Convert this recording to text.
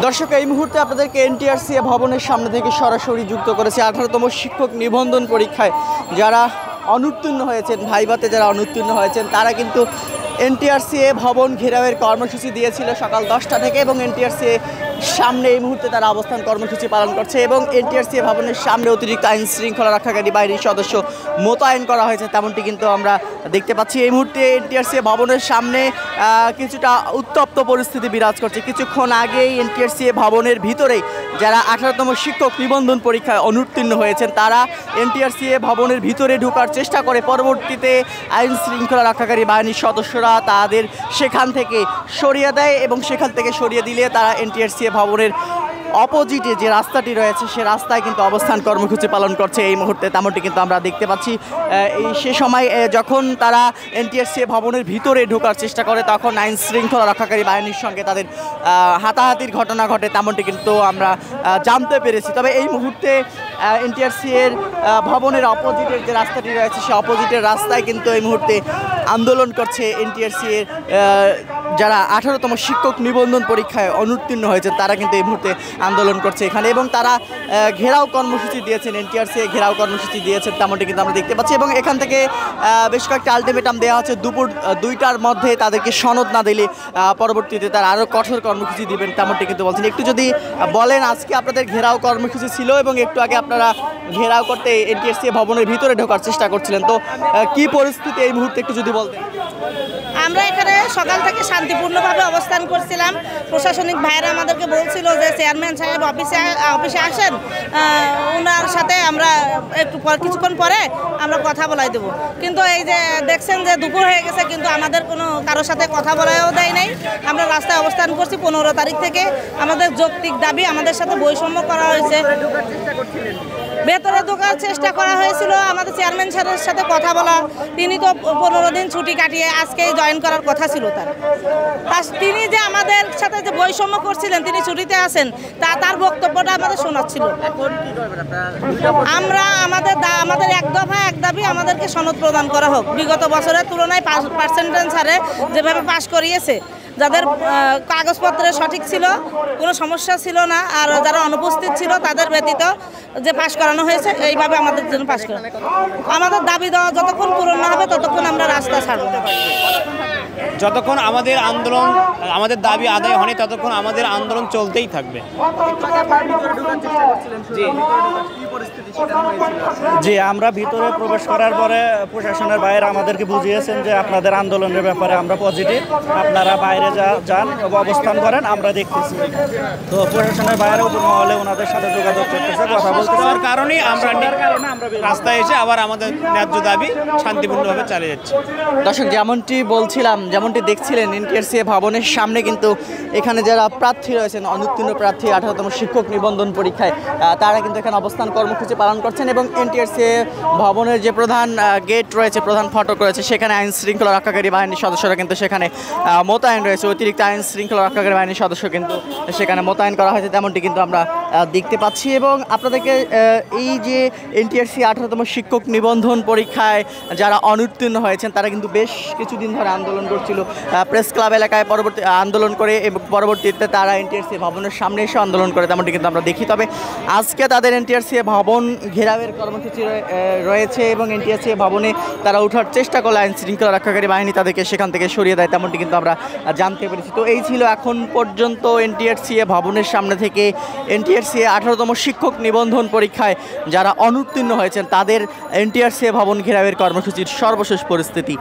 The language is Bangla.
দর্শক এই মুহূর্তে আপনাদেরকে এনটিআরসিএ ভবনের সামনে থেকে সরাসরি যুক্ত করেছে 18তম শিক্ষক নিবন্ধন পরীক্ষায় যারা অনুত্তীর্ণ হয়েছেন, ভাইভাতে যারা অনুত্তীর্ণ হয়েছেন তারা কিন্তু এনটিআরসিএ ভবন ঘেরাওয়ের কর্মসূচি দিয়েছিল সকাল 10টা থেকে এবং এনটিআরসিএ সামনে এই মুহূর্তে তারা অবস্থান কর্মসূচি পালন করছে এবং এনটিআরসিএ ভবনের সামনে অতিরিক্ত আইন শৃঙ্খলা রক্ষাকারী বাহিনীর সদস্য মোতায়েন করা হয়েছে, তেমনটি কিন্তু আমরা দেখতে পাচ্ছি। এই মুহূর্তে এনটিআরসিএ ভবনের সামনে কিছুটা উত্তপ্ত পরিস্থিতি বিরাজ করছে। কিছুক্ষণ আগেই এনটিআরসিএ ভবনের ভিতরেই যারা 18তম শিক্ষক নিবন্ধন পরীক্ষায় অনুত্তীর্ণ হয়েছেন তারা এনটিআরসিএ ভবনের ভিতরে ঢোকার চেষ্টা করে, পরবর্তীতে আইন শৃঙ্খলা রক্ষাকারী বাহিনীর সদস্যরা তাদের সেখান থেকে সরিয়ে দেয় এবং সেখান থেকে সরিয়ে দিলে তারা এনটিআরসিএ ভবনের অপোজিটে যে রাস্তাটি রয়েছে সে রাস্তায় কিন্তু অবস্থান কর্মসূচি পালন করছে এই মুহূর্তে, তেমনটি কিন্তু আমরা দেখতে পাচ্ছি। সে সময় যখন তারা এনটিআরসিএ ভবনের ভিতরে ঢোকার চেষ্টা করে তখন আইন শৃঙ্খলা রক্ষাকারী বাহিনীর সঙ্গে তাদের হাতাহাতির ঘটনা ঘটে, তেমনটি কিন্তু আমরা জানতে পেরেছি। তবে এই মুহূর্তে এনটিআরসিএর ভবনের অপোজিটের যে রাস্তাটি রয়েছে সে অপোজিটের রাস্তায় কিন্তু এই মুহূর্তে আন্দোলন করছে এনটিআরসিএর যারা 18তম শিক্ষক নিবন্ধন পরীক্ষায় অনুত্তীর্ণ হয়েছে তারা কিন্তু এই মুহূর্তে আন্দোলন করছে এখানে এবং তারা ঘেরাও কর্মসূচি দিয়েছেন, এনটিআরসিএ ঘেরাও কর্মসূচি দিয়েছেন তেমনটি কিন্তু আমরা দেখতে পাচ্ছি এবং এখান থেকে বেশ কয়েকটা আলটিমেটাম দেওয়া হচ্ছে। দুপুর 2টার মধ্যে তাদেরকে সনদ না দিলে পরবর্তীতে তারা আরও কঠোর কর্মসূচি দিবেন তেমনটি কিন্তু বলছেন। একটু যদি বলেন, আজকে আপনাদের ঘেরাও কর্মসূচি ছিল এবং একটু আগে আপনারা ঘেরাও করতে এনটিআরসিএ ভবনের ভিতরে ঢোকার চেষ্টা করছিলেন, তো কি পরিস্থিতি এই মুহূর্তে একটু যদি বলতেন। আমরা এখানে সকাল থেকে শান্তিপূর্ণভাবে অবস্থান করছিলাম। প্রশাসনিক ভাইরা আমাদেরকে বলছিল যে চেয়ারম্যান সাহেব অফিসে আসেন, ওনার সাথে আমরা একটু কিছুক্ষণ পরে আমরা কথা বলাই দেবো। কিন্তু এই যে দেখছেন যে দুপুর হয়ে গেছে কিন্তু আমাদের কোনো কারোর সাথে কথা বলাও দেয় নাই। আমরা রাস্তায় অবস্থান করছি 15 তারিখ থেকে। আমাদের যৌক্তিক দাবি, আমাদের সাথে বৈষম্য করা হয়েছে। ভেতরে ঢোকার চেষ্টা করা হয়েছিল, আমাদের চেয়ারম্যান স্যারের সাথে কথা বলা। তিনি তো 15 দিন ছুটি কাটিয়ে আজকেই জয়েন করার কথা ছিল তার। তিনি যে আমাদের সাথে যে বৈষম্য করছিলেন, তিনি ছুটিতে আছেন, তার বক্তব্যটা আমাদের শোনাচ্ছিল। আমরা আমাদের এক দফা এক দাবি, আমাদেরকে সনদ প্রদান করা হোক। বিগত বছরের তুলনায় পার্সেন্টেজ হারে যেভাবে পাশ করিয়েছে, যাদের কাগজপত্রে সঠিক ছিল, কোনো সমস্যা ছিল না, আর যারা অনুপস্থিত ছিল তাদের ব্যতীত যে পাশ করানো হয়েছে, এইভাবে আমাদের জন্য পাশ করা। আমাদের দাবি দেওয়া যতক্ষণ পূরণ না হবে ততক্ষণ আমরা রাস্তা ছাড়ব না। যতক্ষণ আমাদের আন্দোলন, আমাদের দাবি আদায় হয়নি ততক্ষণ আমাদের আন্দোলন চলতেই থাকবে। জি, আমরা ভিতরে প্রবেশ করার পরে প্রশাসনের বাইরে আমাদেরকে বুঝিয়েছেন যে আপনাদের আন্দোলনের ব্যাপারে আমরা পজিটিভ, আপনারা বাইরে যান অবস্থান করেন, আমরা দেখতেছি। তো প্রশাসনের বাইরে উপর মহলে ওনাদের সাথে যোগাযোগ করতেছে, কথা বলতেছে, তার কারণেই আমরা রাস্তায় এসে আবার আমাদের ন্যায্য দাবি শান্তিপূর্ণভাবে চালিয়ে যাচ্ছি। দর্শক, যেমনটি বলছিলাম, যেমনটি দেখছিলেন এনটিআরসিএ ভবনের সামনে কিন্তু এখানে যারা প্রার্থী রয়েছেন, অনুত্তীর্ণ প্রার্থী 18তম শিক্ষক নিবন্ধন পরীক্ষায়, তারা কিন্তু এখানে অবস্থান কর্মসূচি পালন করছেন এবং এনটিআরসিএ ভবনের যে প্রধান গেট রয়েছে, প্রধান ফটক রয়েছে, সেখানে আইন শৃঙ্খলা রক্ষাকারী বাহিনীর সদস্যরা কিন্তু সেখানে মোতায়েন রয়েছে। অতিরিক্ত আইন শৃঙ্খলা রক্ষাকারী বাহিনীর সদস্য কিন্তু সেখানে মোতায়েন করা হয়েছে তেমনটি কিন্তু আমরা দেখতে পাচ্ছি এবং আপনাদেরকে এই যে এনটিআরসিএ 18তম শিক্ষক নিবন্ধন পরীক্ষায় যারা অনুত্তীর্ণ হয়েছেন তারা কিন্তু বেশ কিছুদিন ধরে আন্দোলন করছিল প্রেস ক্লাব এলাকায়, পরবর্তী আন্দোলন করে এবং পরবর্তীতে তারা এনটিআরসিএ ভবনের সামনে এসে আন্দোলন করে তেমনটি কিন্তু আমরা দেখি। তবে আজকে তাদের এনটিআরসিএ ভবন ঘেরাওয়ের কর্মসূচি রয়েছে এবং এনটিআরসিএ ভবনে তারা ওঠার চেষ্টা করলে আইন শৃঙ্খলা রক্ষাকারী বাহিনী তাদেরকে সেখান থেকে সরিয়ে দেয় তেমনটি কিন্তু আমরা জানতে পেরেছি। তো এই ছিল এখন পর্যন্ত এনটিআরসিএ ভবনের সামনে থেকে এনটিআরসিএ 18তম শিক্ষক নিবন্ধন পরীক্ষায় যারা অনুত্তীর্ণ হয়েছেন তাদের এনটিআরসিএ ভবন ঘেরাওয়ের কর্মসূচির সর্বশেষ পরিস্থিতি।